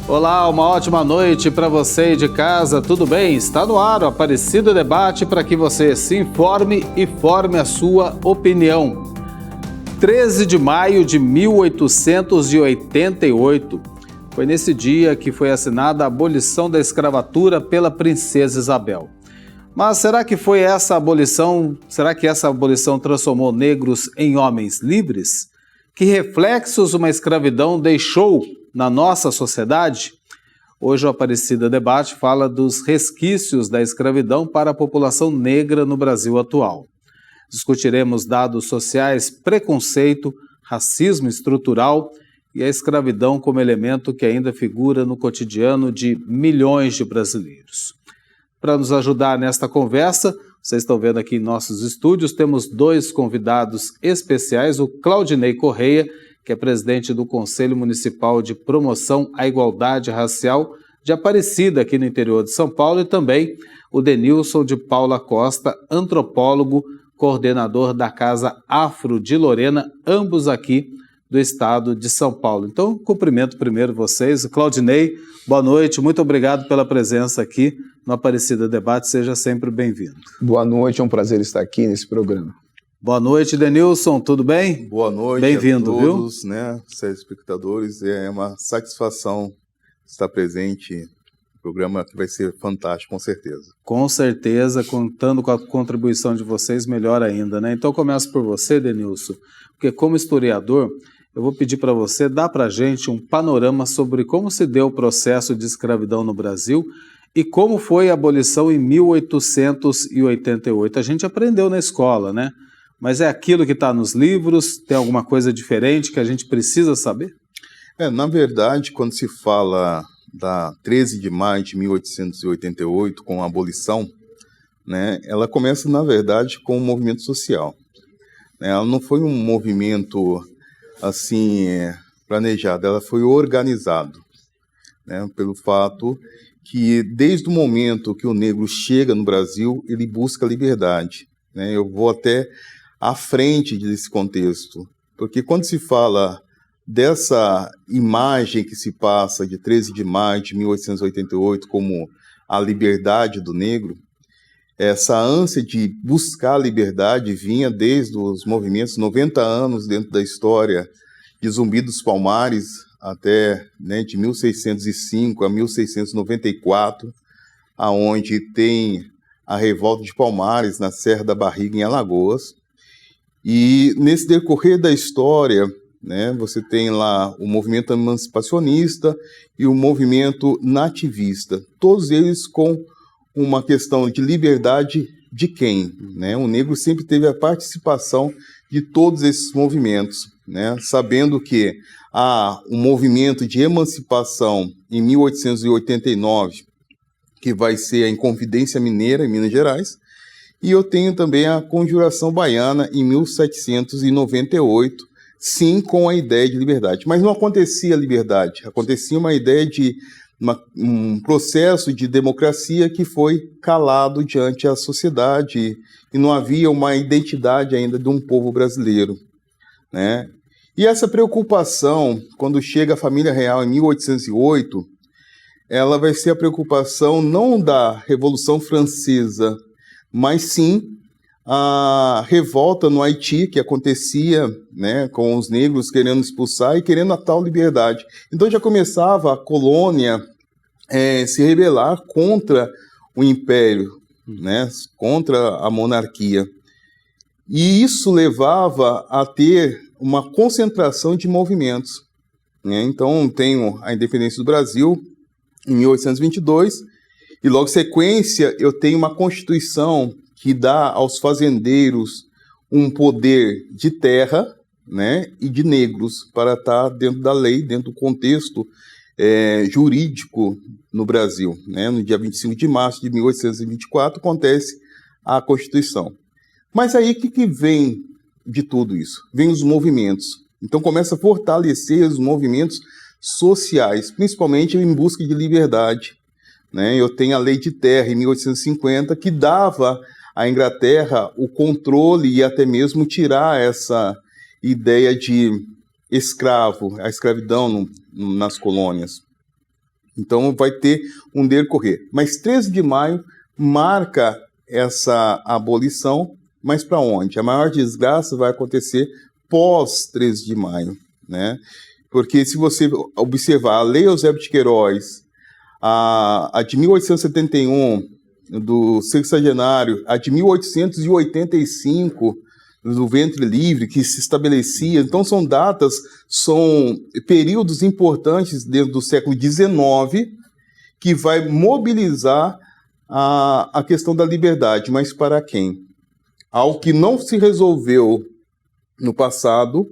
Olá, uma ótima noite para você aí de casa, tudo bem? Está no ar o Aparecida Debate para que você se informe e forme a sua opinião. 13 de maio de 1888, foi nesse dia que foi assinada a abolição da escravatura pela princesa Isabel. Mas será que foi essa abolição, transformou negros em homens livres? Que reflexos uma escravidão deixou na nossa sociedade? Hoje o Aparecida Debate fala dos resquícios da escravidão para a população negra no Brasil atual. Discutiremos dados sociais, preconceito, racismo estrutural e a escravidão como elemento que ainda figura no cotidiano de milhões de brasileiros. Para nos ajudar nesta conversa, vocês estão vendo aqui em nossos estúdios, temos dois convidados especiais, o Claudinei Correia, que é presidente do Conselho Municipal de Promoção à Igualdade Racial de Aparecida, aqui no interior de São Paulo, e também o Denilson de Paula Costa, antropólogo, coordenador da Casa Afro de Lorena, ambos aqui do estado de São Paulo. Então, cumprimento primeiro vocês. Claudinei, boa noite, muito obrigado pela presença aqui no Aparecida Debate, seja sempre bem-vindo. Boa noite, é um prazer estar aqui nesse programa. Boa noite, Denilson, tudo bem? Boa noite bem-vindo, a todos, viu? Telespectadores, é uma satisfação estar presente no programa que vai ser fantástico, com certeza. Com certeza, contando com a contribuição de vocês, melhor ainda, né? Então, começo por você, Denilson, porque como historiador, eu vou pedir para você dar para a gente um panorama sobre como se deu o processo de escravidão no Brasil e como foi a abolição em 1888. A gente aprendeu na escola, né? Mas é aquilo que está nos livros? Tem alguma coisa diferente que a gente precisa saber? Na verdade, quando se fala da 13 de maio de 1888, com a abolição, né, ela começa, na verdade, com um movimento social. Ela não foi um movimento assim planejado, ela foi organizado, né, pelo fato que desde o momento que o negro chega no Brasil, ele busca liberdade, né? Eu vou até à frente desse contexto, porque quando se fala dessa imagem que se passa de 13 de maio de 1888 como a liberdade do negro, essa ânsia de buscar a liberdade vinha desde os movimentos 90 anos dentro da história de Zumbi dos Palmares, até, né, de 1605 a 1694, aonde tem a revolta de Palmares na Serra da Barriga, em Alagoas. E nesse decorrer da história, né, você tem lá o movimento emancipacionista e o movimento nativista, todos eles com uma questão de liberdade de quem? Né? O negro sempre teve a participação de todos esses movimentos, né? Sabendo que há um movimento de emancipação em 1889, que vai ser a Inconfidência Mineira, em Minas Gerais, e eu tenho também a Conjuração Baiana, em 1798, sim, com a ideia de liberdade. Mas não acontecia liberdade, acontecia uma ideia de um processo de democracia que foi calado diante da sociedade e não havia uma identidade ainda de um povo brasileiro, né? E essa preocupação, quando chega a família real em 1808, ela vai ser a preocupação não da Revolução Francesa, mas sim a revolta no Haiti, que acontecia, né, com os negros querendo expulsar e querendo a tal liberdade. Então já começava a colônia se rebelar contra o império, né, contra a monarquia. E isso levava a ter uma concentração de movimentos, né? Então tenho a independência do Brasil em 1822 e logo em sequência eu tenho uma Constituição que dá aos fazendeiros um poder de terra, né, e de negros para estar dentro da lei, dentro do contexto jurídico no Brasil, né? No dia 25 de março de 1824 acontece a Constituição. Mas aí o que vem de tudo isso? Vem os movimentos. Então começa a fortalecer os movimentos sociais, principalmente em busca de liberdade, né? Eu tenho a Lei de Terra, em 1850, que dava à Inglaterra o controle e até mesmo tirar essa ideia de escravo, a escravidão nas colônias. Então vai ter um decorrer. Mas 13 de maio marca essa abolição, mas para onde? A maior desgraça vai acontecer pós 13 de maio, né? Porque se você observar a Lei Eusébio de Queiroz, a de 1871, do sexagenário, a de 1885, do ventre livre, que se estabelecia. Então, são períodos importantes dentro do século XIX que vai mobilizar a questão da liberdade. Mas para quem? Algo que não se resolveu no passado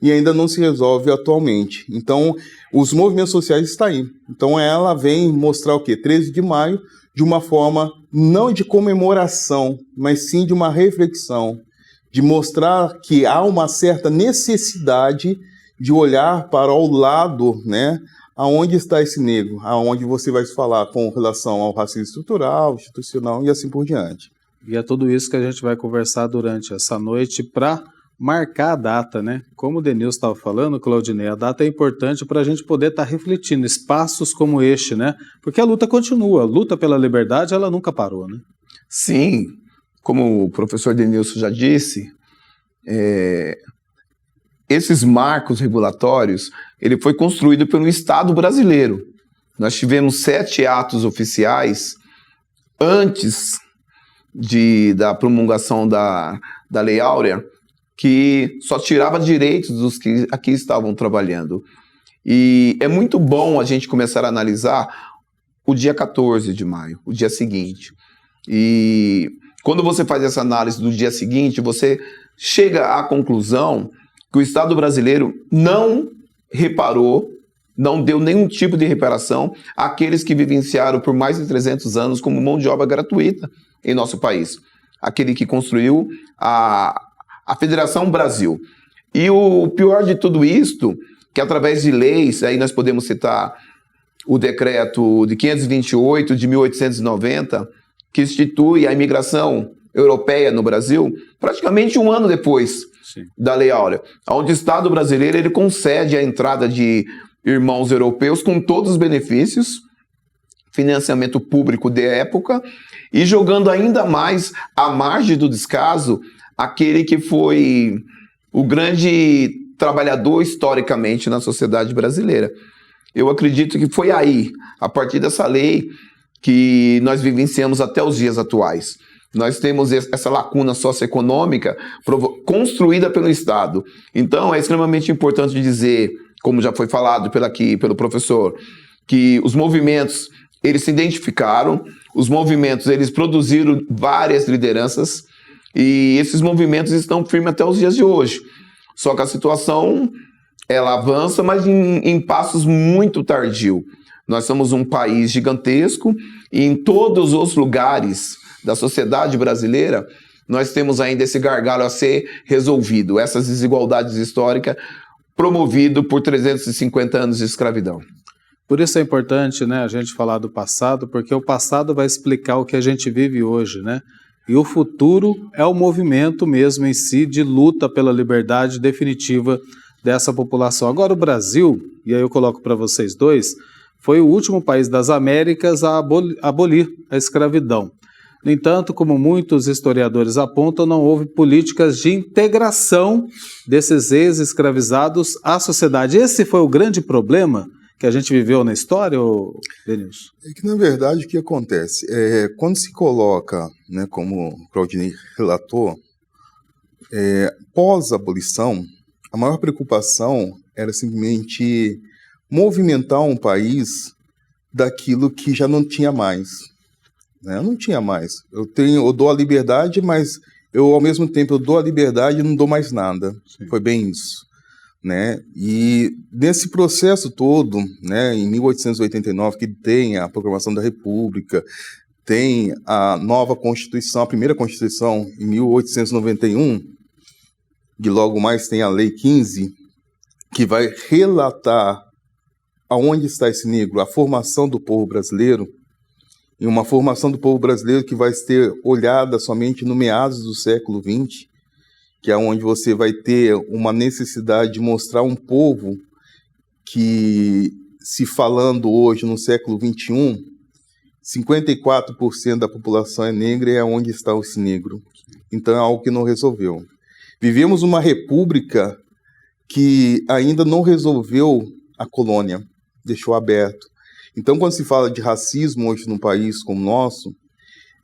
e ainda não se resolve atualmente. Então, os movimentos sociais estão aí. Então, ela vem mostrar o quê? 13 de maio, de uma forma não de comemoração, mas sim de uma reflexão, de mostrar que há uma certa necessidade de olhar para o lado, né, aonde está esse negro, aonde você vai falar com relação ao racismo estrutural, institucional e assim por diante. E é tudo isso que a gente vai conversar durante essa noite para marcar a data, né? Como o Denilson estava falando, Claudinei, a data é importante para a gente poder estar refletindo espaços como este, né? Porque a luta continua, a luta pela liberdade, ela nunca parou, né? Sim, como o professor Denilson já disse, esses marcos regulatórios, ele foi construído pelo Estado brasileiro. Nós tivemos 7 atos oficiais antes da promulgação da Lei Áurea, que só tirava direitos dos que aqui estavam trabalhando. E é muito bom a gente começar a analisar o dia 14 de maio, o dia seguinte. E quando você faz essa análise do dia seguinte, você chega à conclusão que o Estado brasileiro não reparou, não deu nenhum tipo de reparação àqueles que vivenciaram por mais de 300 anos como mão de obra gratuita em nosso país. Aquele que construiu a Federação Brasil. E o pior de tudo isto, que através de leis, aí nós podemos citar o decreto de 528 de 1890, que institui a imigração europeia no Brasil, praticamente um ano depois da Lei Áurea, onde o Estado brasileiro ele concede a entrada de irmãos europeus com todos os benefícios, financiamento público de época, e jogando ainda mais à margem do descaso aquele que foi o grande trabalhador historicamente na sociedade brasileira. Eu acredito que foi aí, a partir dessa lei, que nós vivenciamos até os dias atuais. Nós temos essa lacuna socioeconômica construída pelo Estado. Então, é extremamente importante dizer, como já foi falado pelo professor, que os movimentos, eles se identificaram, os movimentos, eles produziram várias lideranças, e esses movimentos estão firmes até os dias de hoje. Só que a situação, ela avança, mas em passos muito tardios. Nós somos um país gigantesco e em todos os lugares da sociedade brasileira, nós temos ainda esse gargalo a ser resolvido, essas desigualdades históricas promovidas por 350 anos de escravidão. Por isso é importante, né, a gente falar do passado, porque o passado vai explicar o que a gente vive hoje, né? E o futuro é o movimento mesmo em si de luta pela liberdade definitiva dessa população. Agora o Brasil, e aí eu coloco para vocês dois, foi o último país das Américas a abolir a escravidão. No entanto, como muitos historiadores apontam, não houve políticas de integração desses ex-escravizados à sociedade. Esse foi o grande problema que a gente viveu na história, Denilson? É que, na verdade, o que acontece? Quando se coloca, né, como o Claudinei relatou, pós-abolição, a maior preocupação era simplesmente movimentar um país daquilo que já não tinha mais. Né? Não tinha mais. Eu dou a liberdade, mas ao mesmo tempo eu dou a liberdade e não dou mais nada. Sim. Foi bem isso. Né? E nesse processo todo, né, em 1889, que tem a Proclamação da República, tem a nova Constituição, a primeira Constituição, em 1891, e logo mais tem a Lei 15, que vai relatar aonde está esse negro, a formação do povo brasileiro, e uma formação do povo brasileiro que vai ser olhada somente no meados do século XX, que é onde você vai ter uma necessidade de mostrar um povo que se falando hoje no século XXI, 54% da população é negra e é onde está esse negro. Então é algo que não resolveu. Vivemos uma república que ainda não resolveu a colônia, deixou aberto. Então, quando se fala de racismo hoje num país como o nosso,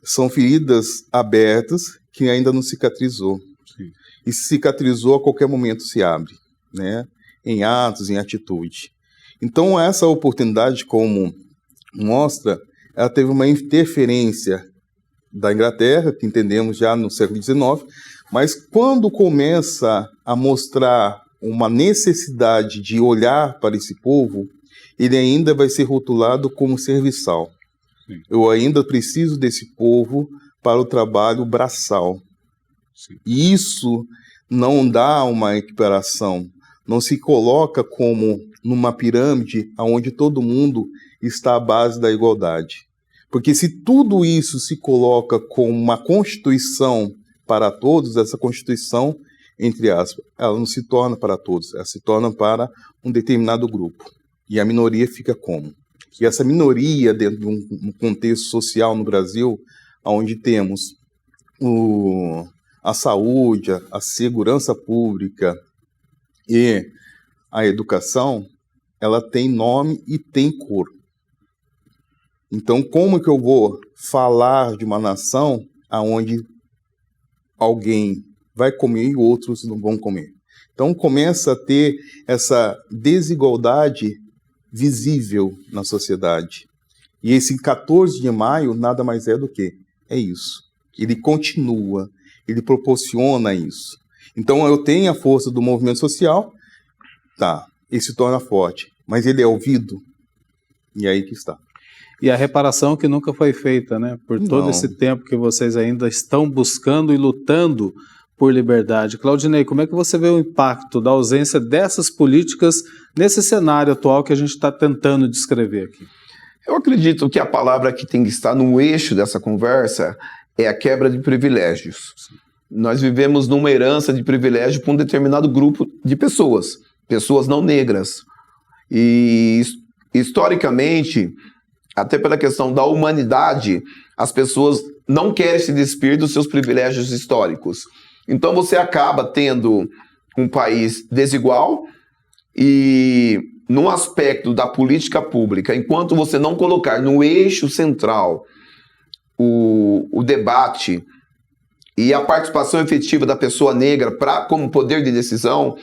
são feridas abertas que ainda não cicatrizou. Sim. E se cicatrizou, a qualquer momento se abre, né? Em atos, em atitude. Então, essa oportunidade, como mostra, ela teve uma interferência da Inglaterra, que entendemos já no século XIX, mas quando começa a mostrar uma necessidade de olhar para esse povo, ele ainda vai ser rotulado como serviçal. Sim. Eu ainda preciso desse povo para o trabalho braçal. Sim. E isso não dá uma equiparação, não se coloca como numa pirâmide onde todo mundo está à base da igualdade. Porque se tudo isso se coloca como uma constituição para todos, essa constituição, entre aspas, ela não se torna para todos, ela se torna para um determinado grupo. E a minoria fica como? E essa minoria, dentro de um contexto social no Brasil, onde temos a saúde, a segurança pública e a educação, ela tem nome e tem cor. Então, como que eu vou falar de uma nação onde alguém vai comer e outros não vão comer? Então, começa a ter essa desigualdade visível na sociedade. E esse 14 de maio nada mais é do que é isso. Ele continua, ele proporciona isso. Então, eu tenho a força do movimento social, tá, ele se torna forte, mas ele é ouvido, e é aí que está. E a reparação que nunca foi feita, né? Por todo esse tempo que vocês ainda estão buscando e lutando por liberdade. Claudinei, como é que você vê o impacto da ausência dessas políticas nesse cenário atual que a gente está tentando descrever aqui? Eu acredito que a palavra que tem que estar no eixo dessa conversa é a quebra de privilégios. Sim. Nós vivemos numa herança de privilégio para um determinado grupo de pessoas, pessoas não negras. E historicamente, até pela questão da humanidade, as pessoas não querem se despir dos seus privilégios históricos. Então você acaba tendo um país desigual e no aspecto da política pública, enquanto você não colocar no eixo central o debate e a participação efetiva da pessoa negra como poder de decisão,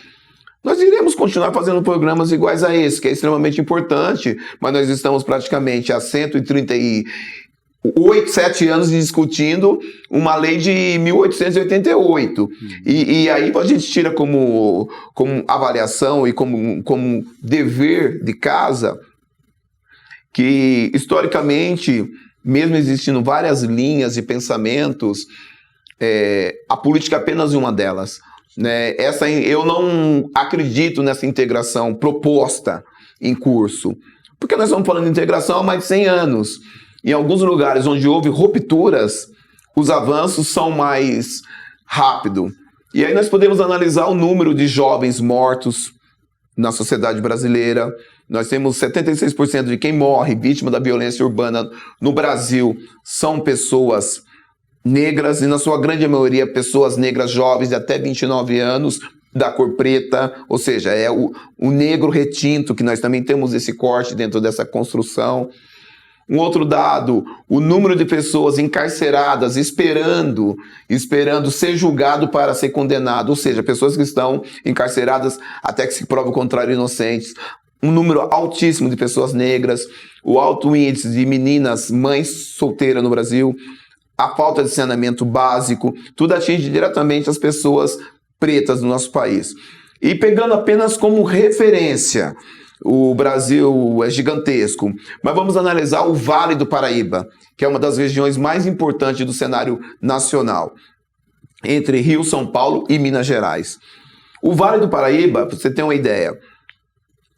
nós iremos continuar fazendo programas iguais a esse, que é extremamente importante, mas nós estamos praticamente há 137 anos discutindo uma lei de 1888. E aí a gente tira como avaliação e como dever de casa que, historicamente, mesmo existindo várias linhas e pensamentos, a política é apenas uma delas. Né? Eu não acredito nessa integração proposta em curso, porque nós estamos falando de integração há mais de 100 anos. Em alguns lugares onde houve rupturas, os avanços são mais rápidos. E aí nós podemos analisar o número de jovens mortos na sociedade brasileira. Nós temos 76% de quem morre vítima da violência urbana no Brasil são pessoas negras, e na sua grande maioria pessoas negras jovens de até 29 anos, da cor preta, ou seja, é o negro retinto, que nós também temos esse corte dentro dessa construção. Um outro dado, o número de pessoas encarceradas esperando ser julgado para ser condenado, ou seja, pessoas que estão encarceradas até que se prove o contrário, inocentes. Um número altíssimo de pessoas negras, o alto índice de meninas, mães solteiras no Brasil, a falta de saneamento básico, tudo atinge diretamente as pessoas pretas do nosso país. E pegando apenas como referência, o Brasil é gigantesco, mas vamos analisar o Vale do Paraíba, que é uma das regiões mais importantes do cenário nacional, entre Rio, São Paulo e Minas Gerais. O Vale do Paraíba, para você ter uma ideia,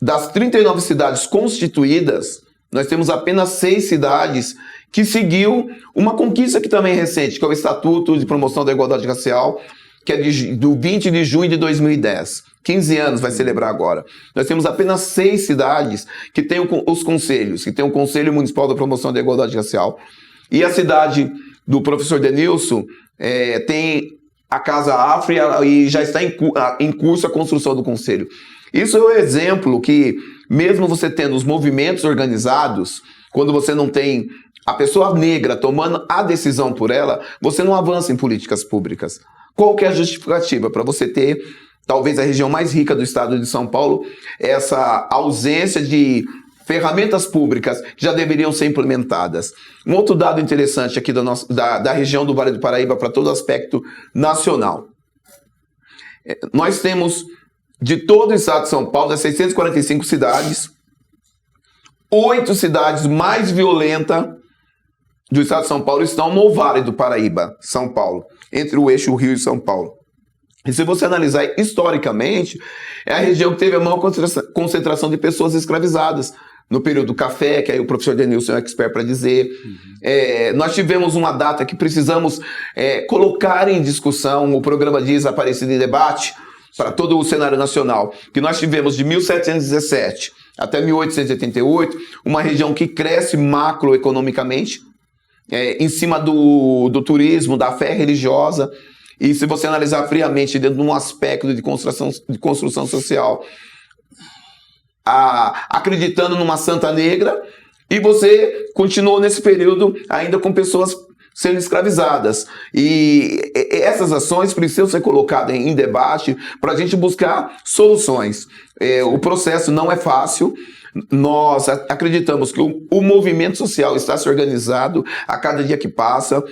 das 39 cidades constituídas, nós temos apenas 6 cidades que seguiu uma conquista que também é recente, que é o Estatuto de Promoção da Igualdade Racial, que é do 20 de junho de 2010. 15 anos vai celebrar agora. Nós temos apenas 6 cidades que têm os conselhos, que tem o Conselho Municipal da Promoção da Igualdade Racial. E a cidade do professor Denilson tem a Casa Afro e já está em curso a construção do conselho. Isso é um exemplo que, mesmo você tendo os movimentos organizados, quando você não tem a pessoa negra tomando a decisão por ela, você não avança em políticas públicas. Qual que é a justificativa para você ter, talvez a região mais rica do estado de São Paulo, essa ausência de ferramentas públicas que já deveriam ser implementadas? Um outro dado interessante aqui da região do Vale do Paraíba para todo aspecto nacional. Nós temos, de todo o estado de São Paulo, das 645 cidades, 8 cidades mais violentas do estado de São Paulo estão no Vale do Paraíba, São Paulo, entre o eixo Rio e São Paulo. E se você analisar historicamente, é a região que teve a maior concentração de pessoas escravizadas no período do café, que aí o professor Denilson é expert para dizer. Nós tivemos uma data que precisamos colocar em discussão, o programa diz Aparecida em Debate, para todo o cenário nacional, que nós tivemos de 1717 até 1888, uma região que cresce macroeconomicamente, em cima do turismo, da fé religiosa, e se você analisar friamente dentro de um aspecto de construção social, acreditando numa Santa Negra, e você continuou nesse período ainda com pessoas sendo escravizadas. E essas ações precisam ser colocadas em debate para a gente buscar soluções. O processo não é fácil. Nós acreditamos que o movimento social está se organizando a cada dia que passa.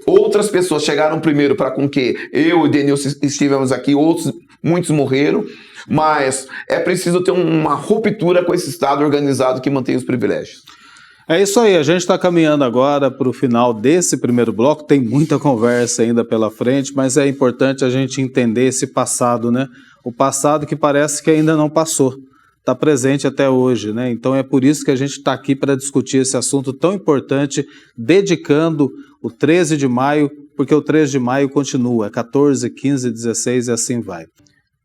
Outras pessoas chegaram primeiro para com que eu e o Denilson estivemos aqui, muitos morreram, mas é preciso ter uma ruptura com esse Estado organizado que mantém os privilégios. É isso aí, a gente está caminhando agora para o final desse primeiro bloco, tem muita conversa ainda pela frente, mas é importante a gente entender esse passado, né? O passado que parece que ainda não passou, está presente até hoje, né? Então é por isso que a gente está aqui para discutir esse assunto tão importante, dedicando o 13 de maio, porque o 13 de maio continua, 14, 15, 16 e assim vai.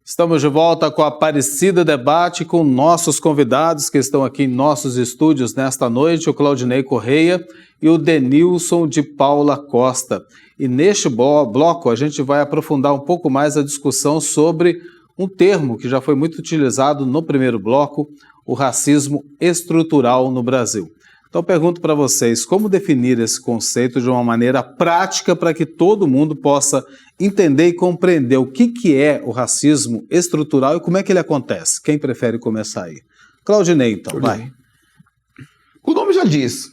Estamos de volta com a Aparecida Debate, com nossos convidados que estão aqui em nossos estúdios nesta noite, o Claudinei Correia e o Denilson de Paula Costa. E neste bloco a gente vai aprofundar um pouco mais a discussão sobre um termo que já foi muito utilizado no primeiro bloco, o racismo estrutural no Brasil. Então pergunto para vocês, como definir esse conceito de uma maneira prática para que todo mundo possa entender e compreender o que é o racismo estrutural e como é que ele acontece? Quem prefere começar aí? Claudinei, então, vai. O nome já diz.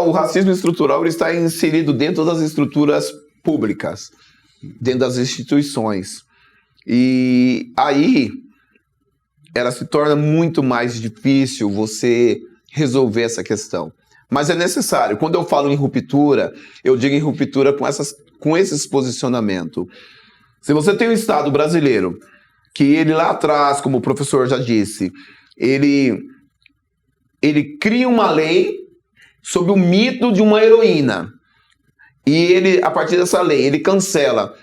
O racismo estrutural está inserido dentro das estruturas públicas, dentro das instituições. E aí, ela se torna muito mais difícil você resolver essa questão. Mas é necessário. Quando eu falo em ruptura, eu digo em ruptura com esse posicionamento. Se você tem um Estado brasileiro, que ele lá atrás, como o professor já disse, ele cria uma lei sobre o mito de uma heroína. E ele, a partir dessa lei, ele cancela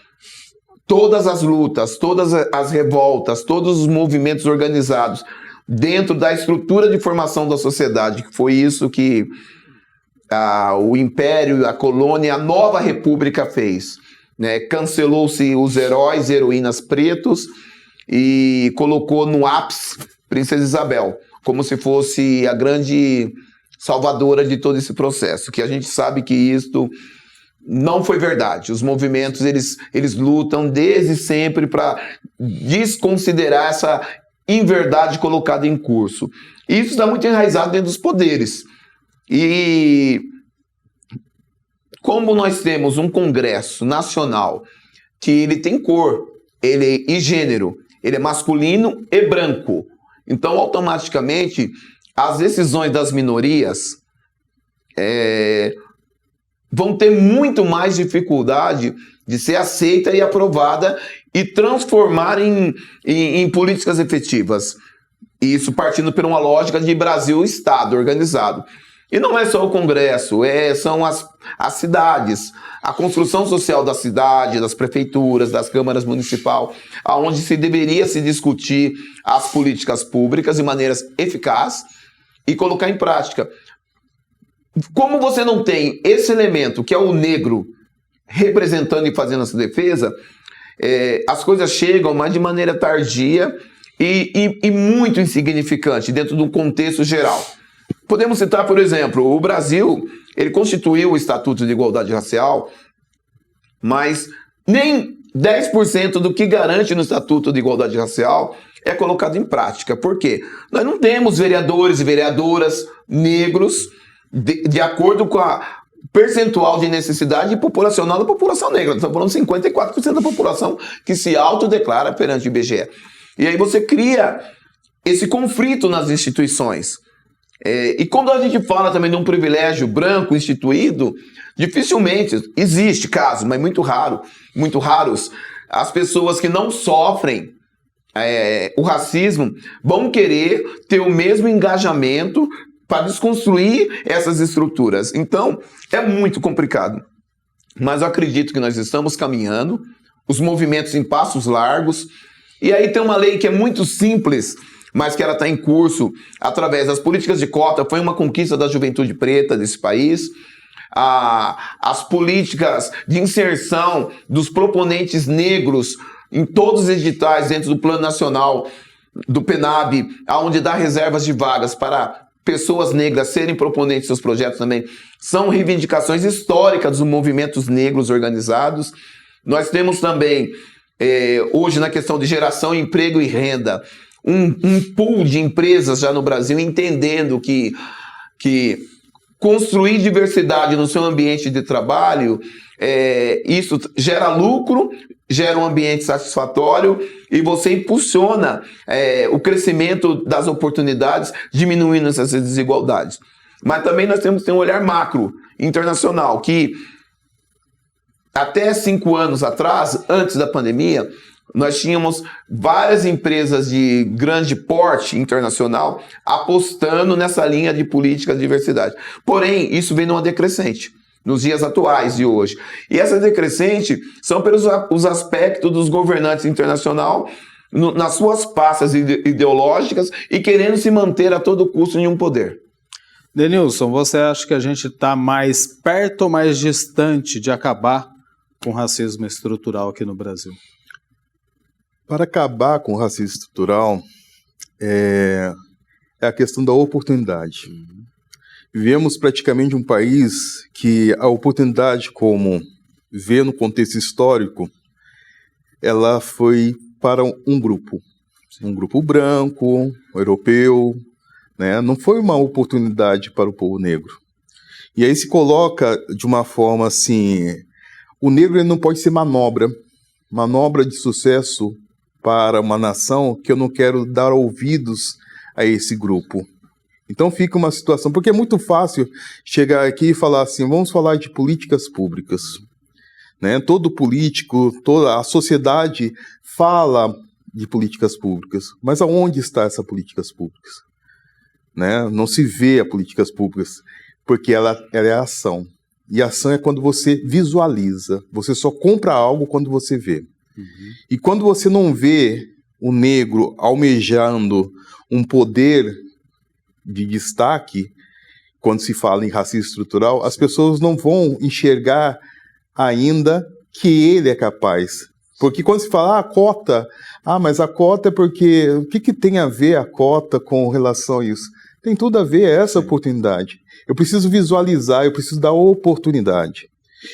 todas as lutas, todas as revoltas, todos os movimentos organizados dentro da estrutura de formação da sociedade, que foi isso que o Império, a colônia, a nova república fez, né? Cancelou-se os heróis e heroínas pretos e colocou no ápice Princesa Isabel, como se fosse a grande salvadora de todo esse processo, que a gente sabe que isto não foi verdade. Os movimentos, eles lutam desde sempre para desconsiderar essa inverdade colocada em curso. E isso está muito enraizado dentro dos poderes. E como nós temos um Congresso Nacional que ele tem cor, e gênero, ele é masculino e branco, então automaticamente as decisões das minorias vão ter muito mais dificuldade de ser aceita e aprovada e transformar em políticas efetivas. Isso partindo por uma lógica de Brasil-Estado organizado. E não é só o Congresso, são as cidades, a construção social da cidade, das prefeituras, das câmaras municipais, onde se deveria se discutir as políticas públicas de maneiras eficazes e colocar em prática. Como você não tem esse elemento, que é o negro, representando e fazendo essa defesa, as coisas chegam, mas de maneira tardia e muito insignificante dentro do contexto geral. Podemos citar, por exemplo, o Brasil, ele constituiu o Estatuto de Igualdade Racial, mas nem 10% do que garante no Estatuto de Igualdade Racial é colocado em prática. Por quê? Nós não temos vereadores e vereadoras negros de acordo com a percentual de necessidade populacional da população negra. Nós estamos falando de 54% da população que se autodeclara perante o IBGE. E aí você cria esse conflito nas instituições. E quando a gente fala também de um privilégio branco instituído, dificilmente existe caso, mas muito raros, as pessoas que não sofrem o racismo vão querer ter o mesmo engajamento para desconstruir essas estruturas. Então, é muito complicado. Mas eu acredito que nós estamos caminhando, os movimentos em passos largos, e aí tem uma lei que é muito simples, mas que ela está em curso através das políticas de cota. Foi uma conquista da juventude preta desse país. As políticas de inserção dos proponentes negros em todos os editais dentro do Plano Nacional do PNAB, onde dá reservas de vagas para pessoas negras serem proponentes de seus projetos também, são reivindicações históricas dos movimentos negros organizados. Nós temos também, hoje, na questão de geração, emprego e renda, um pool de empresas já no Brasil entendendo que construir diversidade no seu ambiente de trabalho, isso gera lucro, gera um ambiente satisfatório e você impulsiona o crescimento das oportunidades, diminuindo essas desigualdades. Mas também nós temos que ter um olhar macro, internacional, que até 5 anos atrás, antes da pandemia, nós tínhamos várias empresas de grande porte internacional apostando nessa linha de política de diversidade. Porém, isso vem numa decrescente nos dias atuais de hoje. E essa decrescente são pelos os aspectos dos governantes internacionais nas suas passas ideológicas e querendo se manter a todo custo em um poder. Denilson, você acha que a gente está mais perto ou mais distante de acabar com o racismo estrutural aqui no Brasil? Para acabar com o racismo estrutural, é a questão da oportunidade. Vivemos praticamente um país que a oportunidade, como vê no contexto histórico, ela foi para um grupo branco, europeu, né? Não foi uma oportunidade para o povo negro. E aí se coloca de uma forma assim, o negro ele não pode ser manobra de sucesso para uma nação que eu não quero dar ouvidos a esse grupo. Então fica uma situação, porque é muito fácil chegar aqui e falar assim, vamos falar de políticas públicas, né? Todo político, toda a sociedade fala de políticas públicas, mas aonde está essas políticas públicas? Né? Não se vê as políticas públicas, porque ela é a ação. E a ação é quando você visualiza, você só compra algo quando você vê. E quando você não vê o negro almejando um poder de destaque, quando se fala em racismo estrutural, as pessoas não vão enxergar ainda que ele é capaz. Porque quando se fala, a cota, mas a cota é porque... O que tem a ver a cota com relação a isso? Tem tudo a ver essa oportunidade. Eu preciso visualizar, eu preciso dar oportunidade.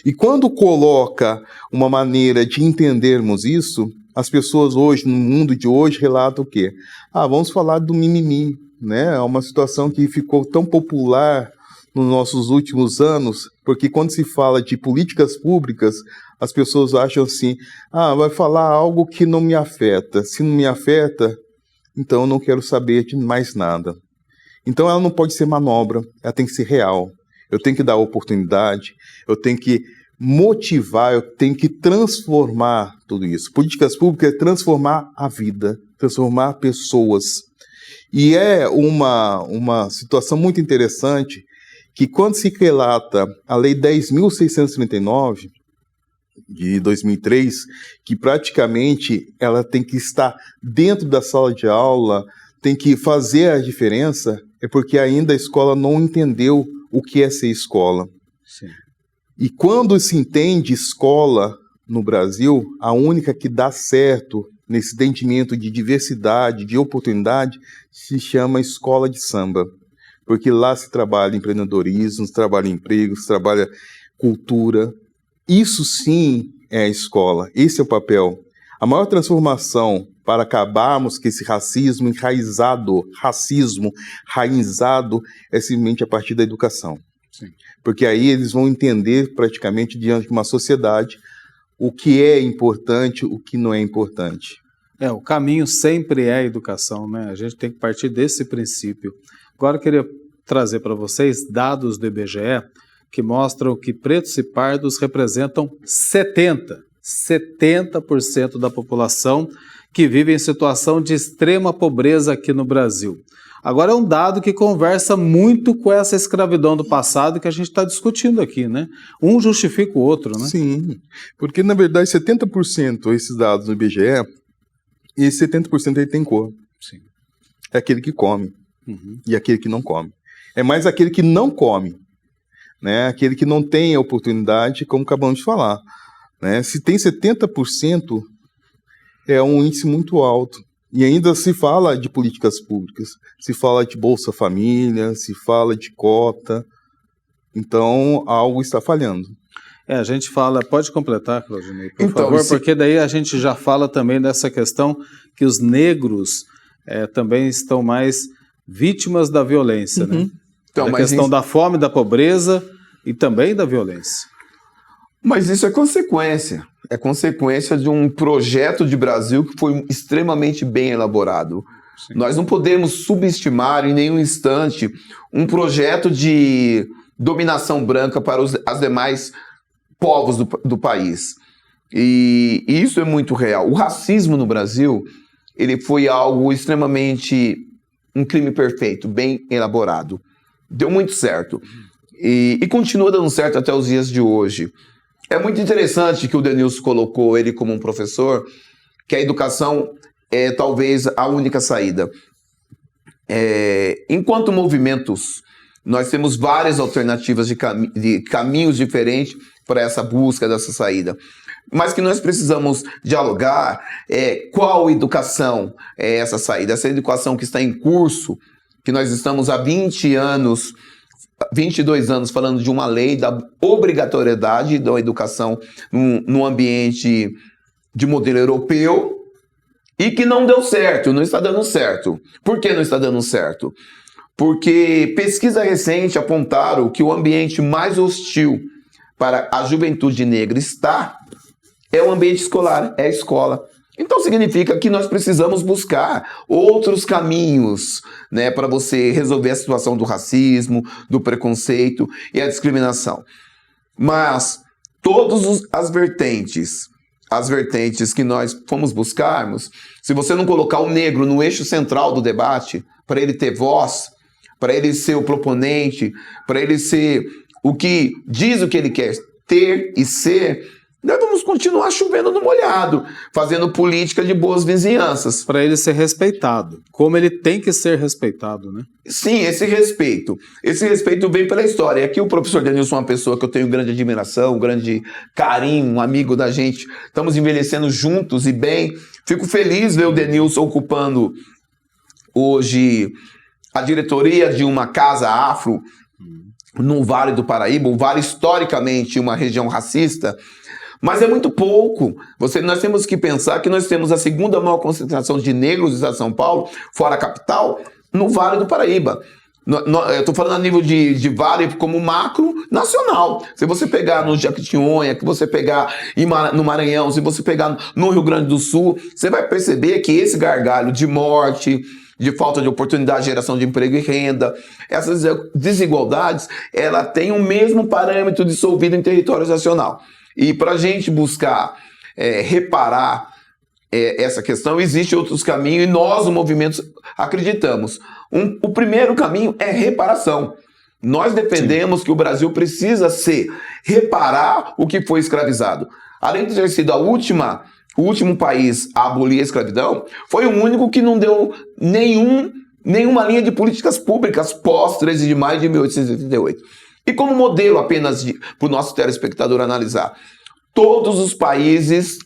E quando coloca uma maneira de entendermos isso, as pessoas hoje, no mundo de hoje, relatam o quê? Vamos falar do mimimi, né? É uma situação que ficou tão popular nos nossos últimos anos, porque quando se fala de políticas públicas, as pessoas acham assim, vai falar algo que não me afeta. Se não me afeta, então eu não quero saber de mais nada. Então ela não pode ser manobra, ela tem que ser real. Eu tenho que dar oportunidade, eu tenho que motivar, eu tenho que transformar tudo isso. Políticas públicas é transformar a vida, transformar pessoas. E é uma situação muito interessante que quando se relata a Lei 10.639, de 2003, que praticamente ela tem que estar dentro da sala de aula, tem que fazer a diferença, é porque ainda a escola não entendeu o que é ser escola. Sim. E quando se entende escola no Brasil, a única que dá certo nesse entendimento de diversidade, de oportunidade, se chama escola de samba. Porque lá se trabalha empreendedorismo, se trabalha emprego, se trabalha cultura. Isso sim é a escola, esse é o papel. A maior transformação para acabarmos com esse racismo enraizado, é simplesmente a partir da educação. Sim. Porque aí eles vão entender praticamente diante de uma sociedade o que é importante, o que não é importante. O caminho sempre é a educação, né? A gente tem que partir desse princípio. Agora eu queria trazer para vocês dados do IBGE que mostram que pretos e pardos representam 70% da população que vive em situação de extrema pobreza aqui no Brasil. Agora é um dado que conversa muito com essa escravidão do passado que a gente está discutindo aqui, né? Um justifica o outro, né? Sim, porque na verdade 70% esses dados do IBGE, e esse 70% ele tem cor. Sim. É aquele que come Uhum. e aquele que não come. É mais aquele que não come, né? Aquele que não tem a oportunidade, como acabamos de falar, né? Se tem 70%, é um índice muito alto. E ainda se fala de políticas públicas, se fala de Bolsa Família, se fala de cota. Então, algo está falhando. A gente fala, pode completar, Claudinei, por Então, favor, porque daí a gente já fala também dessa questão que os negros também estão mais vítimas da violência, né? Então, a questão da fome, da pobreza e também da violência. Mas isso é consequência. É consequência de um projeto de Brasil que foi extremamente bem elaborado. Sim. Nós não podemos subestimar em nenhum instante um projeto de dominação branca para os demais povos do país. E isso é muito real. O racismo no Brasil, ele foi algo extremamente... um crime perfeito, bem elaborado. Deu muito certo. E continua dando certo até os dias de hoje. É muito interessante que o Denilson colocou ele como um professor, que a educação é talvez a única saída. Enquanto movimentos, nós temos várias alternativas de caminhos diferentes para essa busca dessa saída. Mas que nós precisamos dialogar qual educação é essa saída, essa educação que está em curso, que nós estamos há 22 anos falando de uma lei da obrigatoriedade da educação no ambiente de modelo europeu e que não deu certo, não está dando certo. Por que não está dando certo? Porque pesquisa recente apontaram que o ambiente mais hostil para a juventude negra é o ambiente escolar, é a escola. Então significa que nós precisamos buscar outros caminhos, né, para você resolver a situação do racismo, do preconceito e a discriminação. Mas todas as vertentes que nós fomos buscarmos, se você não colocar o negro no eixo central do debate, para ele ter voz, para ele ser o proponente, para ele ser o que diz o que ele quer ter e ser, nós vamos continuar chovendo no molhado, fazendo política de boas vizinhanças. Para ele ser respeitado, como ele tem que ser respeitado, né? Sim, esse respeito vem pela história. E aqui o professor Denilson é uma pessoa que eu tenho grande admiração, grande carinho, um amigo da gente. Estamos envelhecendo juntos e bem. Fico feliz ver o Denilson ocupando hoje a diretoria de uma casa afro no Vale do Paraíba. O Vale, historicamente, uma região racista. Mas é muito pouco. Nós temos que pensar que nós temos a segunda maior concentração de negros do estado de São Paulo, fora a capital, no Vale do Paraíba. Eu estou falando a nível de vale como macro nacional. Se você pegar no Jequitinhonha, que você pegar no Maranhão, se você pegar no Rio Grande do Sul, você vai perceber que esse gargalho de morte, de falta de oportunidade, geração de emprego e renda, essas desigualdades, ela tem o mesmo parâmetro dissolvido em território nacional. E para a gente buscar reparar essa questão, existem outros caminhos e nós, o movimento, acreditamos. O primeiro caminho é reparação. Nós defendemos que o Brasil precisa reparar o que foi escravizado. Além de ter sido o último país a abolir a escravidão, foi o único que não deu nenhuma linha de políticas públicas pós 13 de maio de 1888. E como modelo apenas para o nosso telespectador analisar, todos os países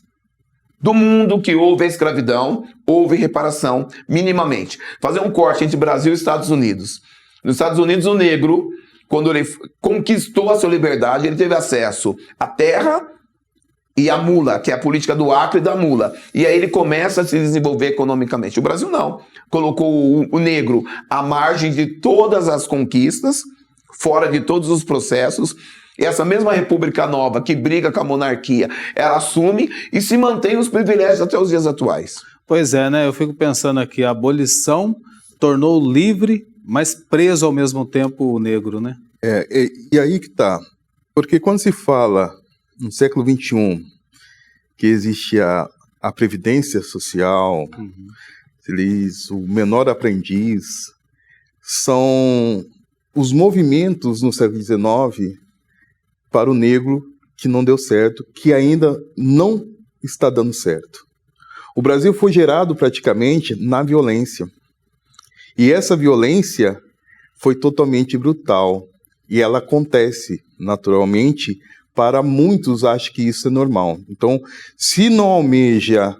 do mundo que houve a escravidão, houve reparação minimamente. Fazer um corte entre Brasil e Estados Unidos. Nos Estados Unidos, o negro, quando ele conquistou a sua liberdade, ele teve acesso à terra e à mula, que é a política do acre e da mula. E aí ele começa a se desenvolver economicamente. O Brasil não. Colocou o negro à margem de todas as conquistas, fora de todos os processos. E essa mesma República Nova, que briga com a monarquia, ela assume e se mantém os privilégios até os dias atuais. Pois é, né? Eu fico pensando aqui, a abolição tornou livre, mas preso ao mesmo tempo o negro, né? E aí que tá. Porque quando se fala no século XXI que existe a previdência social, o menor aprendiz, são os movimentos no século XIX para o negro que não deu certo, que ainda não está dando certo. O Brasil foi gerado praticamente na violência. E essa violência foi totalmente brutal. E ela acontece naturalmente, para muitos acho que isso é normal. Então, se não almeja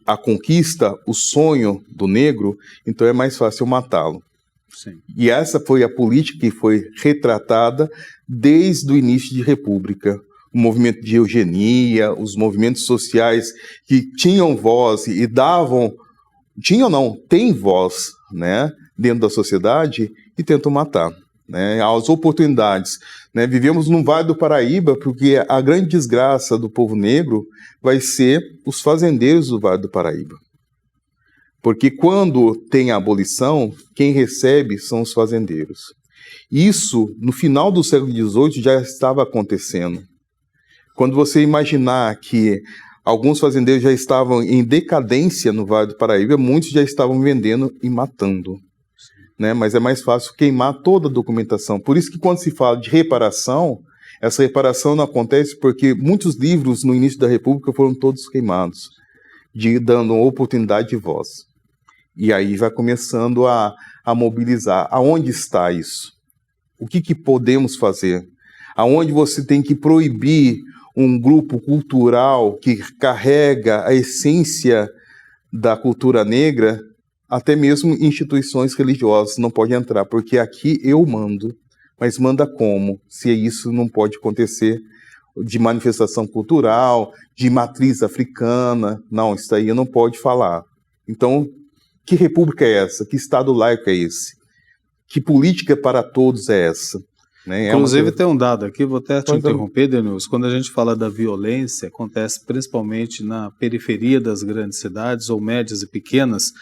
a conquista, o sonho do negro, então é mais fácil matá-lo. Sim. E essa foi a política que foi retratada desde o início de República. O movimento de eugenia, os movimentos sociais que tinham voz e davam... Tinham não, tem voz, né, dentro da sociedade e tentam matar, né, as oportunidades. Né, vivemos no Vale do Paraíba porque a grande desgraça do povo negro vai ser os fazendeiros do Vale do Paraíba. Porque quando tem a abolição, quem recebe são os fazendeiros. Isso, no final do século XVIII, já estava acontecendo. Quando você imaginar que alguns fazendeiros já estavam em decadência no Vale do Paraíba, muitos já estavam vendendo e matando. Né? Mas é mais fácil queimar toda a documentação. Por isso que quando se fala de reparação, essa reparação não acontece porque muitos livros no início da República foram todos queimados, dando oportunidade de voz. E aí vai começando a mobilizar. Aonde está isso? O que podemos fazer? Aonde você tem que proibir um grupo cultural que carrega a essência da cultura negra, até mesmo instituições religiosas não podem entrar, porque aqui eu mando. Mas manda como? Se isso não pode acontecer de manifestação cultural, de matriz africana. Não, isso aí não pode falar. Então, que república é essa? Que Estado laico é esse? Que política para todos é essa? Né? Inclusive tem um dado aqui, vou até te interromper, Denilson. Quando a gente fala da violência, acontece principalmente na periferia das grandes cidades, ou médias e pequenas.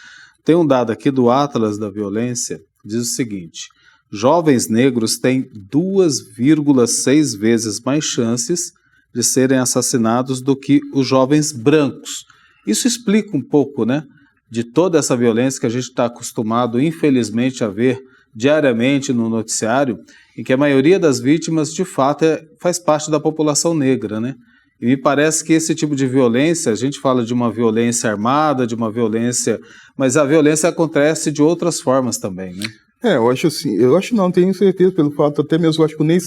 Tem um dado aqui do Atlas da Violência, diz o seguinte: jovens negros têm 2,6 vezes mais chances de serem assassinados do que os jovens brancos. Isso explica um pouco, né, de toda essa violência que a gente está acostumado, infelizmente, a ver diariamente no noticiário, em que a maioria das vítimas, de fato, faz parte da população negra, né? E me parece que esse tipo de violência, a gente fala de uma violência armada, de uma violência, mas a violência acontece de outras formas também, né? Eu acho assim, não tenho certeza, pelo fato, até mesmo, eu acho que o Ney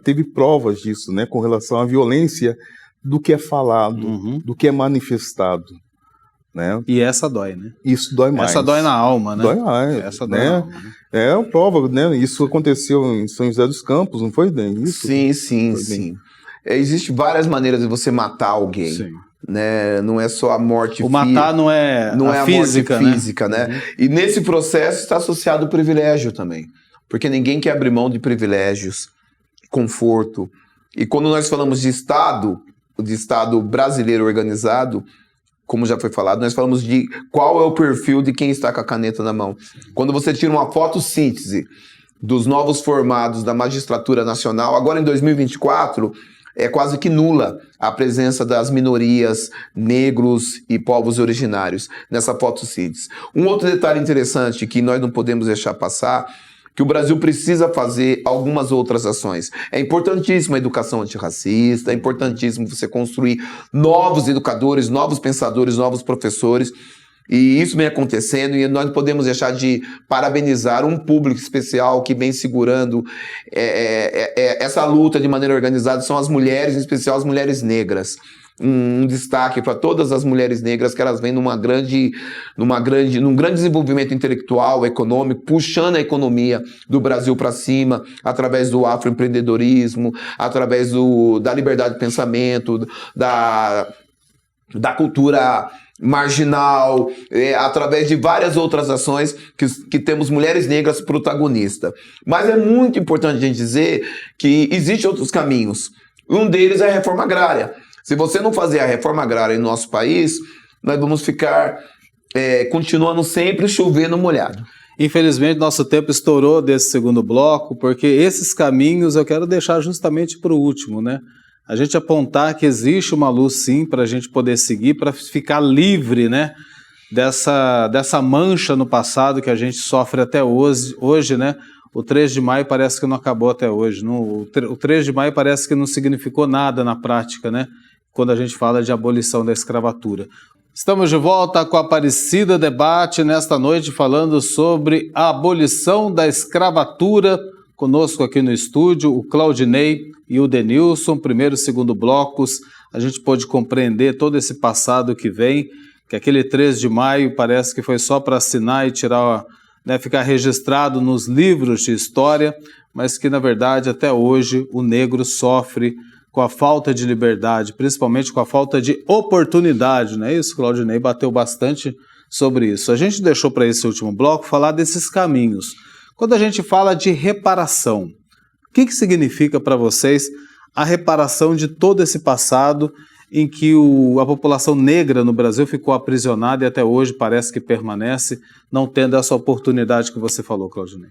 teve provas disso, né, com relação à violência do que é falado, do que é manifestado. Né? E essa dói, né? Isso dói mais. Essa dói na alma, né? Dói mais. Essa dói né? na alma, né? É uma prova, né? Isso aconteceu em São José dos Campos, não foi, Dan? Isso? Sim. Existem várias maneiras de você matar alguém. Sim. Né? Não é só a morte física. O matar não é a física, morte física, né? E nesse processo está associado o privilégio também. Porque ninguém quer abrir mão de privilégios, conforto. E quando nós falamos de Estado brasileiro organizado, como já foi falado, nós falamos de qual é o perfil de quem está com a caneta na mão. Quando você tira uma fotossíntese dos novos formados da magistratura nacional, agora em 2024, é quase que nula a presença das minorias, negros e povos originários nessa fotossíntese. Um outro detalhe interessante que nós não podemos deixar passar que o Brasil precisa fazer algumas outras ações. É importantíssima a educação antirracista, é importantíssimo você construir novos educadores, novos pensadores, novos professores, e isso vem acontecendo, e nós não podemos deixar de parabenizar um público especial que vem segurando essa luta de maneira organizada, são as mulheres, em especial as mulheres negras. Um destaque para todas as mulheres negras, que elas vêm num grande desenvolvimento intelectual, econômico, puxando a economia do Brasil para cima, através do afroempreendedorismo, através da liberdade de pensamento, da cultura marginal, através de várias outras ações que temos mulheres negras protagonistas. Mas é muito importante a gente dizer que existem outros caminhos. Um deles é a reforma agrária. Se você não fazer a reforma agrária em nosso país, nós vamos ficar continuando sempre chovendo molhado. Infelizmente, nosso tempo estourou desse segundo bloco, porque esses caminhos eu quero deixar justamente para o último, né? A gente apontar que existe uma luz, sim, para a gente poder seguir, para ficar livre, né, dessa mancha no passado que a gente sofre até hoje, né? O 3 de maio parece que não acabou até hoje. O 3 de maio parece que não significou nada na prática, né? Quando a gente fala de abolição da escravatura. Estamos de volta com a Aparecida Debate nesta noite, falando sobre a abolição da escravatura. Conosco aqui no estúdio, o Claudinei e o Denilson, primeiro e segundo blocos. A gente pôde compreender todo esse passado que vem, que aquele 3 de maio parece que foi só para assinar e tirar, né, ficar registrado nos livros de história, mas que, na verdade, até hoje o negro sofre com a falta de liberdade, principalmente com a falta de oportunidade, não é isso? Claudinei bateu bastante sobre isso. A gente deixou para esse último bloco falar desses caminhos. Quando a gente fala de reparação, o que significa para vocês a reparação de todo esse passado em que a população negra no Brasil ficou aprisionada e até hoje parece que permanece, não tendo essa oportunidade que você falou, Claudinei?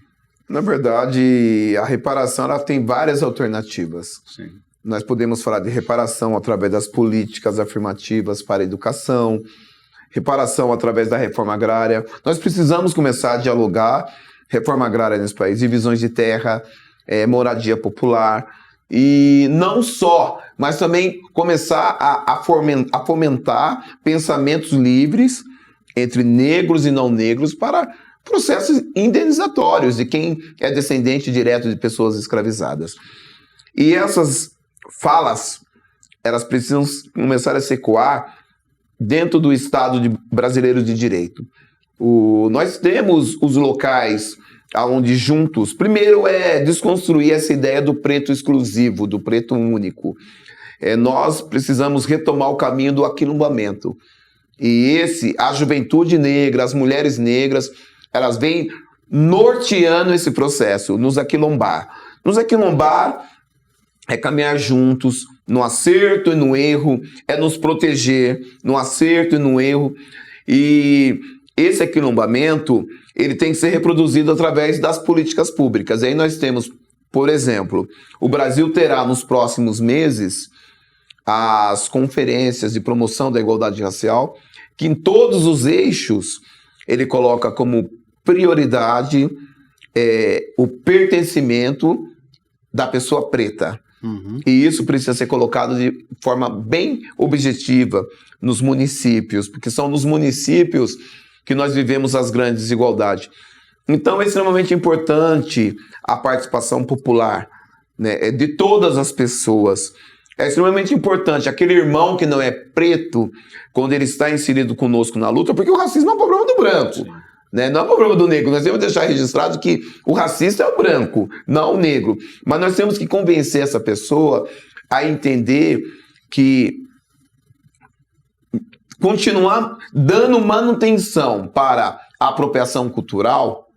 Na verdade, a reparação ela tem várias alternativas. Sim. Nós podemos falar de reparação através das políticas afirmativas para a educação, reparação através da reforma agrária. Nós precisamos começar a dialogar reforma agrária nesse país, divisões de terra, moradia popular, e não só, mas também começar a fomentar pensamentos livres entre negros e não negros para processos indenizatórios de quem é descendente direto de pessoas escravizadas. E essas falas, elas precisam começar a se ecoar dentro do Estado brasileiro de direito. Nós temos os locais onde juntos, primeiro desconstruir essa ideia do preto exclusivo, do preto único. Nós precisamos retomar o caminho do aquilombamento. E a juventude negra, as mulheres negras, elas vêm norteando esse processo, nos aquilombar. Nos aquilombar é caminhar juntos, no acerto e no erro, é nos proteger, no acerto e no erro. E esse aquilombamento, ele tem que ser reproduzido através das políticas públicas. E aí nós temos, por exemplo, o Brasil terá nos próximos meses as conferências de promoção da igualdade racial, que em todos os eixos ele coloca como prioridade o pertencimento da pessoa preta. Uhum. E isso precisa ser colocado de forma bem objetiva nos municípios, porque são nos municípios que nós vivemos as grandes desigualdades. Então é extremamente importante a participação popular, né, de todas as pessoas. É extremamente importante aquele irmão que não é preto, quando ele está inserido conosco na luta, porque o racismo é um problema do branco, né? Não é um problema do negro. Nós temos que deixar registrado que o racista é o branco, não o negro. Mas nós temos que convencer essa pessoa a entender que continuar dando manutenção para a apropriação cultural,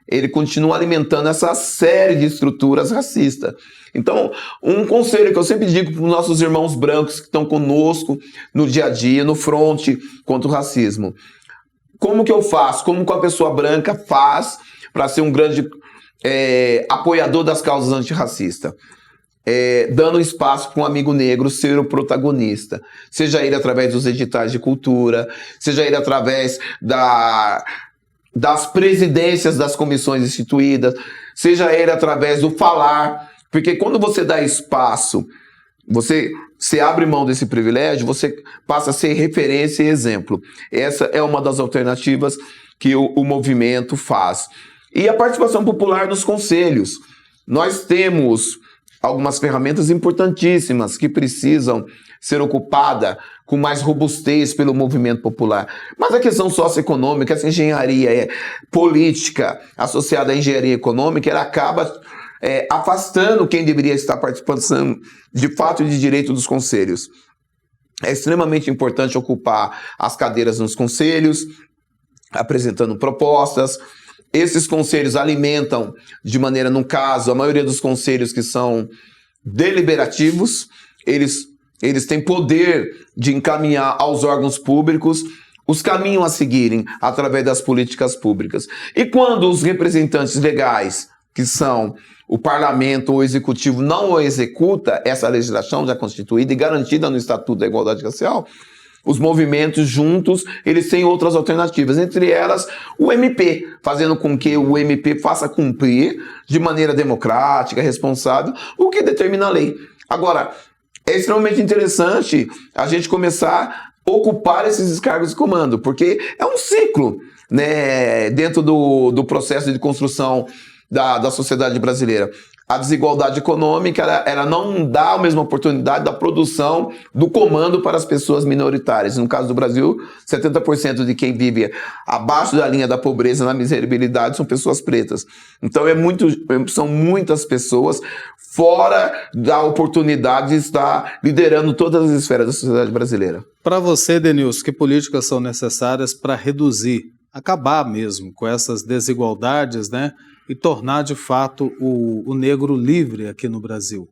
ele continua alimentando essa série de estruturas racistas. Então, um conselho que eu sempre digo para os nossos irmãos brancos que estão conosco no dia a dia, no fronte contra o racismo. Como que eu faço? Como que a pessoa branca faz para ser um grande apoiador das causas antirracistas? Dando espaço para um amigo negro ser o protagonista. Seja ele através dos editais de cultura, seja ele através das presidências das comissões instituídas, seja ele através do falar, porque quando você dá espaço, você abre mão desse privilégio, você passa a ser referência e exemplo. Essa é uma das alternativas que o movimento faz. E a participação popular nos conselhos. Nós temos algumas ferramentas importantíssimas que precisam ser ocupadas com mais robustez pelo movimento popular. Mas a questão socioeconômica, essa engenharia política associada à engenharia econômica, ela acaba afastando quem deveria estar participando de fato e de direito dos conselhos. É extremamente importante ocupar as cadeiras nos conselhos, apresentando propostas. Esses conselhos alimentam de maneira, no caso, a maioria dos conselhos que são deliberativos, eles têm poder de encaminhar aos órgãos públicos os caminhos a seguirem através das políticas públicas. E quando os representantes legais, que são o parlamento ou o executivo, não executa essa legislação já constituída e garantida no Estatuto da Igualdade Racial, os movimentos juntos, eles têm outras alternativas, entre elas o MP, fazendo com que o MP faça cumprir de maneira democrática, responsável, o que determina a lei. Agora, é extremamente interessante a gente começar a ocupar esses cargos de comando, porque é um ciclo, né, dentro do processo de construção da sociedade brasileira. A desigualdade econômica, ela não dá a mesma oportunidade da produção do comando para as pessoas minoritárias. No caso do Brasil, 70% de quem vive abaixo da linha da pobreza, na miserabilidade, são pessoas pretas. Então são muitas pessoas fora da oportunidade de estar liderando todas as esferas da sociedade brasileira. Para você, Denilson, que políticas são necessárias para reduzir, acabar mesmo com essas desigualdades, né? E tornar, de fato, o negro livre aqui no Brasil?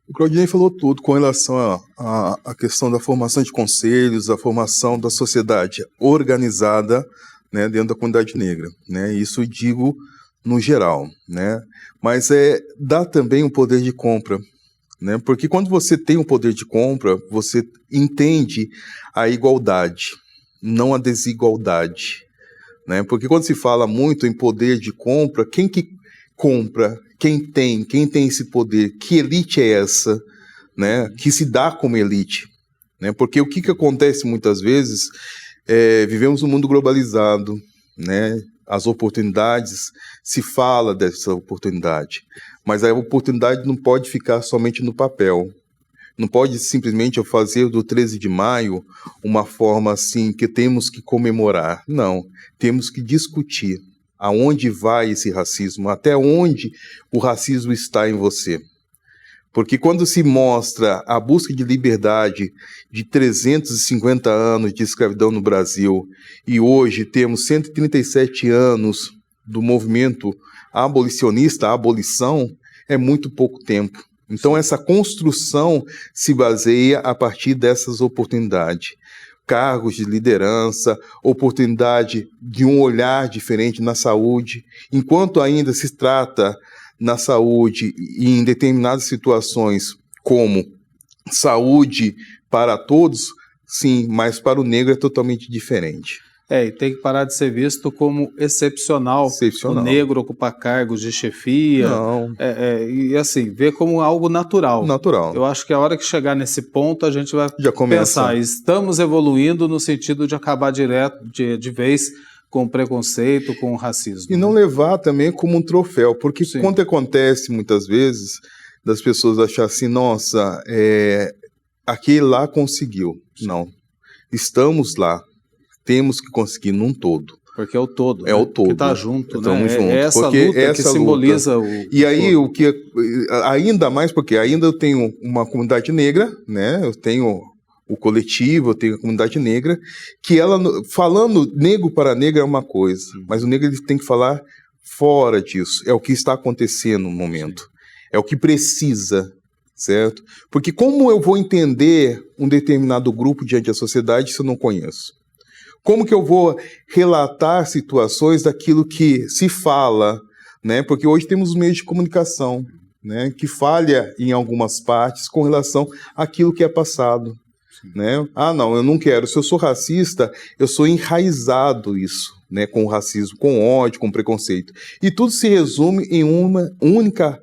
O Claudinei falou tudo com relação à questão da formação de conselhos, a formação da sociedade organizada, né, dentro da comunidade negra, né? Isso digo no geral, né? Mas dá também um poder de compra, né? Porque quando você tem um poder de compra, você entende a igualdade, não a desigualdade. Né? Porque quando se fala muito em poder de compra, quem que compra? Quem tem esse poder? Que elite é essa, né? Que se dá como elite? Né? Porque o que acontece muitas vezes, vivemos um mundo globalizado, né? As oportunidades, se fala dessa oportunidade, mas a oportunidade não pode ficar somente no papel. Não pode simplesmente eu fazer do 13 de maio uma forma assim que temos que comemorar. Não, temos que discutir aonde vai esse racismo, até onde o racismo está em você. Porque quando se mostra a busca de liberdade de 350 anos de escravidão no Brasil e hoje temos 137 anos do movimento abolicionista, a abolição, é muito pouco tempo. Então, essa construção se baseia a partir dessas oportunidades. Cargos de liderança, oportunidade de um olhar diferente na saúde. Enquanto ainda se trata na saúde e em determinadas situações como saúde para todos, sim, mas para o negro é totalmente diferente. E tem que parar de ser visto como excepcional. O negro ocupar cargos de chefia. Não. E assim, ver como algo natural. Natural. Eu acho que a hora que chegar nesse ponto, a gente vai pensar, estamos evoluindo no sentido de acabar direto, de vez, com o preconceito, com o racismo. E não levar também como um troféu, porque sim, quando acontece muitas vezes, das pessoas acharem assim, nossa, aquele lá conseguiu. Sim. Não, estamos lá. Temos que conseguir num todo. Porque é o todo. É, né? O todo. Que está junto, Estamos né? juntos. É essa porque luta essa que simboliza luta. E aí, o que ainda mais, porque ainda eu tenho uma comunidade negra, né? Eu tenho o coletivo, eu tenho a comunidade negra, que ela, falando negro para negro é uma coisa, mas o negro ele tem que falar fora disso. É o que está acontecendo no momento. Sim. É o que precisa, certo? Porque como eu vou entender um determinado grupo diante da sociedade se eu não conheço? Como que eu vou relatar situações daquilo que se fala, né? Porque hoje temos os meios de comunicação, né? Que falha em algumas partes com relação àquilo que é passado, né? Ah, não, eu não quero. Se eu sou racista, eu sou enraizado isso, né, com o racismo, com ódio, com preconceito. E tudo se resume em uma única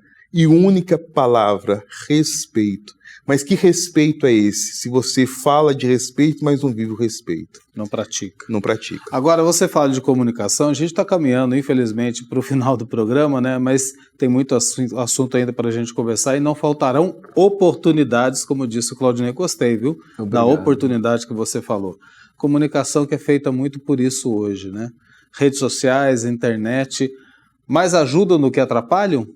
palavra: respeito. Mas que respeito é esse? Se você fala de respeito, mas não vive o respeito. Não pratica. Não pratica. Agora, você fala de comunicação, a gente está caminhando, infelizmente, para o final do programa, né? Mas tem muito assunto ainda para a gente conversar e não faltarão oportunidades, como disse o Claudinei. Gostei, viu? Obrigado. Da oportunidade que você falou. Comunicação que é feita muito por isso hoje, né? Redes sociais, internet, mais ajudam do que atrapalham?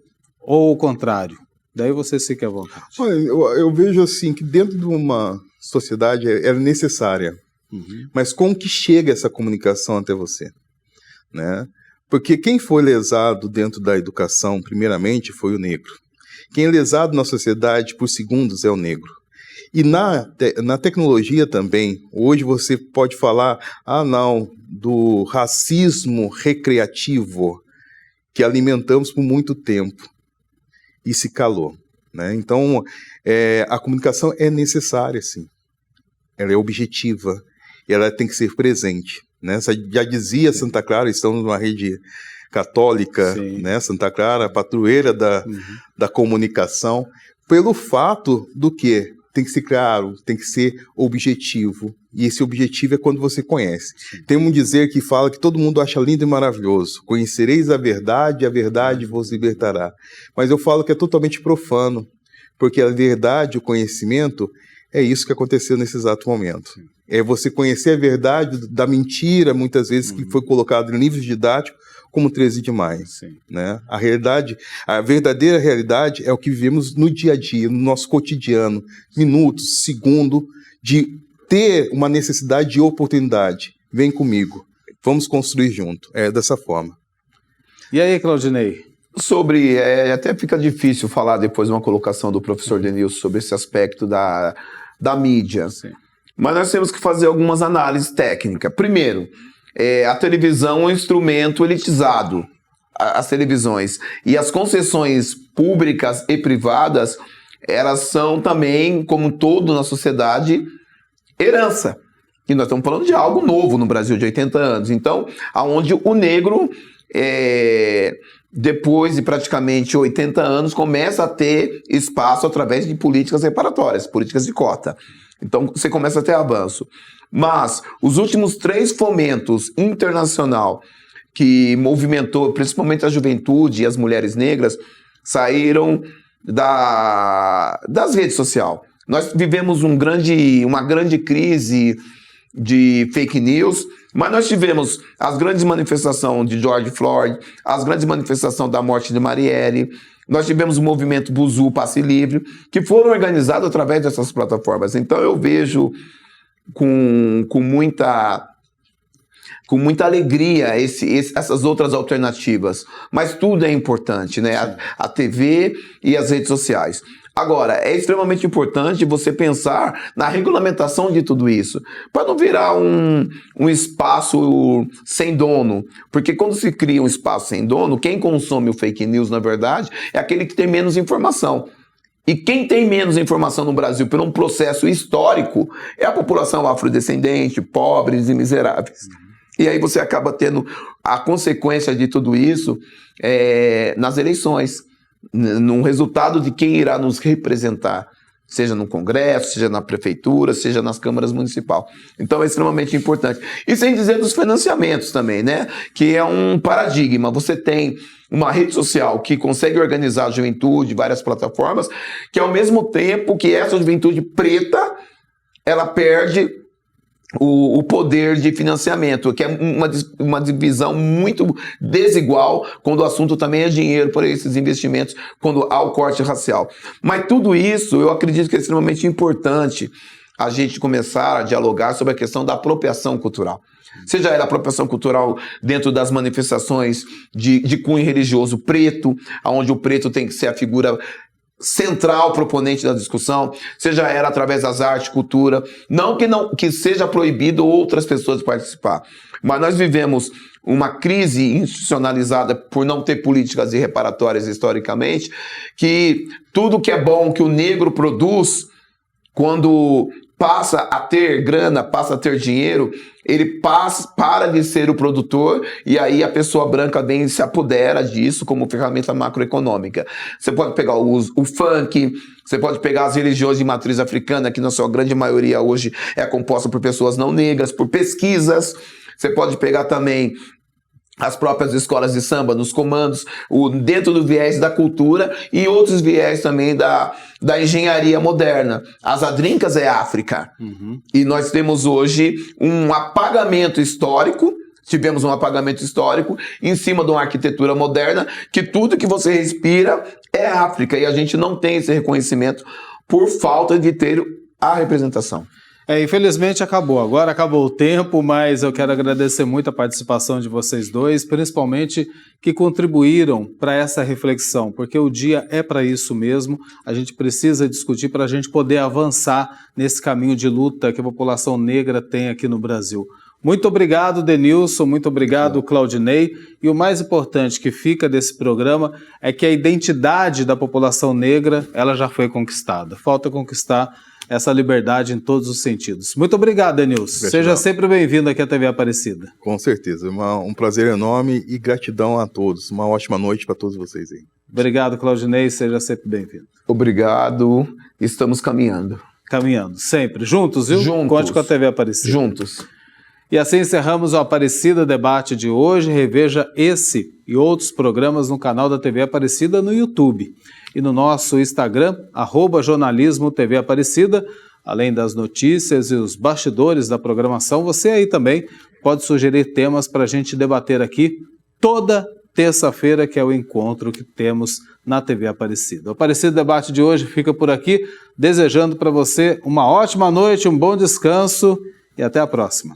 Ou o contrário? Daí você fica à vontade. Olha, eu vejo assim que dentro de uma sociedade é necessária, mas como que chega essa comunicação até você, né? Porque quem foi lesado dentro da educação, primeiramente, foi o negro. Quem é lesado na sociedade, por segundos, é o negro. E na tecnologia também, hoje você pode falar, do racismo recreativo que alimentamos por muito tempo. E se calou, né? Então, a comunicação é necessária, sim. Ela é objetiva e ela tem que ser presente, né? Já dizia Santa Clara, estamos numa rede católica, né? Santa Clara, padroeira da comunicação, pelo fato do que tem que ser claro, tem que ser objetivo. E esse objetivo é quando você conhece. Tem um dizer que fala que todo mundo acha lindo e maravilhoso. Conhecereis a verdade vos libertará. Mas eu falo que é totalmente profano, porque a verdade, o conhecimento, é isso que aconteceu nesse exato momento. É você conhecer a verdade da mentira, muitas vezes, que foi colocado em livros didáticos, como 13 de maio. Né? A verdadeira realidade é o que vivemos no dia a dia, no nosso cotidiano, minutos, segundo, de ter uma necessidade de oportunidade. Vem comigo, vamos construir junto. É dessa forma. E aí, Claudinei? Até fica difícil falar depois de uma colocação do professor Denilson sobre esse aspecto da mídia. Sim. Mas nós temos que fazer algumas análises técnicas. Primeiro, a televisão é um instrumento elitizado, as televisões. E as concessões públicas e privadas, elas são também, como todo na sociedade, herança. E nós estamos falando de algo novo no Brasil, de 80 anos. Então, aonde o negro, depois de praticamente 80 anos, começa a ter espaço através de políticas reparatórias, políticas de cota. Então, você começa a ter avanço. Mas os últimos 3 fomentos internacional que movimentou principalmente a juventude e as mulheres negras saíram das redes sociais. Nós vivemos uma grande crise de fake news, mas nós tivemos as grandes manifestações de George Floyd, as grandes manifestações da morte de Marielle, nós tivemos o movimento Buzu, Passe Livre, que foram organizados através dessas plataformas. Então eu vejo com muita alegria essas outras alternativas. Mas tudo é importante, né? A TV e as redes sociais. Agora, é extremamente importante você pensar na regulamentação de tudo isso, para não virar um espaço sem dono. Porque quando se cria um espaço sem dono, quem consome o fake news, na verdade, é aquele que tem menos informação. E quem tem menos informação no Brasil por um processo histórico é a população afrodescendente, pobres e miseráveis. E aí você acaba tendo a consequência de tudo isso nas eleições, no resultado de quem irá nos representar, seja no Congresso, seja na Prefeitura, seja nas câmaras municipais. Então é extremamente importante. E sem dizer dos financiamentos também, né? Que é um paradigma. Você tem uma rede social que consegue organizar a juventude, várias plataformas, que ao mesmo tempo que essa juventude preta, ela perde o poder de financiamento, que é uma divisão muito desigual quando o assunto também é dinheiro por esses investimentos, quando há o corte racial. Mas tudo isso, eu acredito que é extremamente importante a gente começar a dialogar sobre a questão da apropriação cultural. Seja ela apropriação cultural dentro das manifestações de cunho religioso preto, onde o preto tem que ser a figura central proponente da discussão, seja ela através das artes, cultura, não que seja proibido outras pessoas participar, mas nós vivemos uma crise institucionalizada por não ter políticas reparatórias historicamente, que tudo que é bom que o negro produz, quando passa a ter grana, passa a ter dinheiro, ele para de ser o produtor e aí a pessoa branca vem e se apodera disso como ferramenta macroeconômica. Você pode pegar o funk, você pode pegar as religiões de matriz africana, que na sua grande maioria hoje é composta por pessoas não negras, por pesquisas. Você pode pegar também as próprias escolas de samba, nos comandos, dentro do viés da cultura e outros viés também da engenharia moderna. As Adrincas é África. E nós temos hoje um apagamento histórico, tivemos um apagamento histórico em cima de uma arquitetura moderna, que tudo que você respira é África, e a gente não tem esse reconhecimento por falta de ter a representação. Infelizmente agora acabou o tempo, mas eu quero agradecer muito a participação de vocês dois, principalmente que contribuíram para essa reflexão, porque o dia é para isso mesmo, a gente precisa discutir para a gente poder avançar nesse caminho de luta que a população negra tem aqui no Brasil. Muito obrigado, Denilson, muito obrigado, Claudinei, e o mais importante que fica desse programa é que a identidade da população negra, ela já foi conquistada, falta conquistar essa liberdade em todos os sentidos. Muito obrigado, Denilson. Seja sempre bem-vindo aqui à TV Aparecida. Com certeza, um prazer enorme e gratidão a todos. Uma ótima noite para todos vocês aí. Obrigado, Claudinei, seja sempre bem-vindo. Obrigado, estamos caminhando. Caminhando, sempre. Juntos, viu? Juntos. Conte com a TV Aparecida. Juntos. E assim encerramos o Aparecida Debate de hoje. Reveja esse e outros programas no canal da TV Aparecida no YouTube. E no nosso Instagram, @jornalismo TV Aparecida, além das notícias e os bastidores da programação, você aí também pode sugerir temas para a gente debater aqui toda terça-feira, que é o encontro que temos na TV Aparecida. O Aparecida Debate de hoje fica por aqui, desejando para você uma ótima noite, um bom descanso e até a próxima.